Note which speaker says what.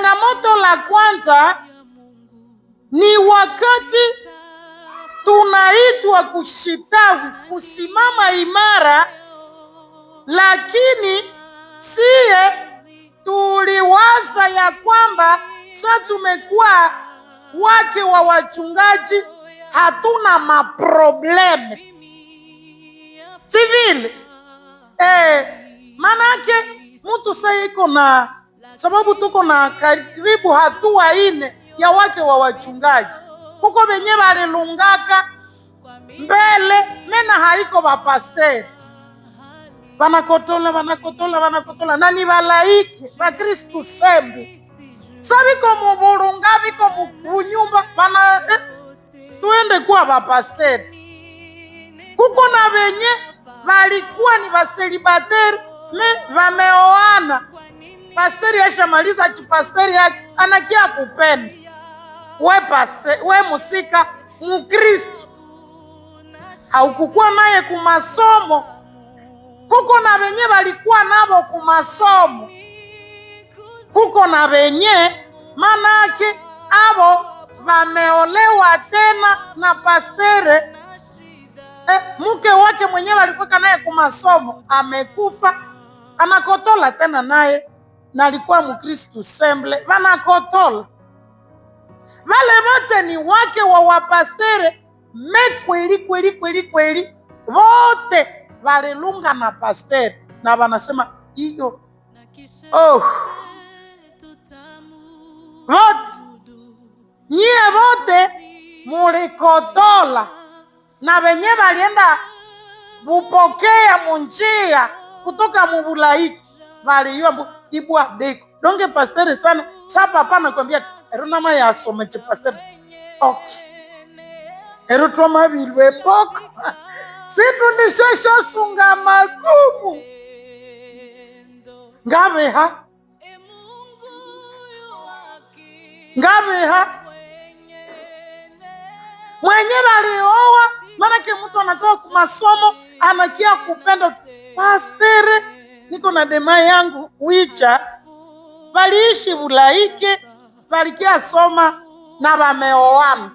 Speaker 1: Changamoto la kwanza ni wakati tunaitwa kushitawi, kusimama imara, lakini siye tuliwaza ya kwamba sasa tumekuwa wake wa wachungaji, hatuna maprobleme. Si vile? Manake mtu sasa iko na sababu, tuko na karibu hatua ine ya wake wa wachungaji. Kuko benye balilungaka mbele mena haiko bapasteri, banakotola na ni balaiki ba Kristu sembu. Sabiko mubulunga biko mubunyumba bana tuende kuwa bapasteri. Kuko na benye balikuwa ni baselibateri me bameoana. Pasteri ashamaliza chipasteri yake anakia kupenda. We musika Mkristo haukukuwa naye kumasomo. Kuko na benye balikuwa nabo kumasomo. Kuko na benye manake abo bameolewa tena na pastere. Mke wake mwenyewe alikuwa naye kumasomo amekufa, anakotola tena naye na alikuwa Mkristo semble, wanakotola. Wale wote ni wake wa wapastere, kweli wote walilunga na pastere na wanasema hiyo wote nyie wote mulikotola, na wenye walienda bupokea munjia kutoka mubulaiki waliyua ibwa deko donge pastere sana. Sasa papa nakwambia erunama ya someche pastere okay erutoma bilwe mboko situndishesha sunga magumu ngabeha mwenye balioa. Manake mtu anatoka kumasomo anakia kupenda pastere, niko na dema yangu wicha baliishi bulaike, balikia soma na bameoana.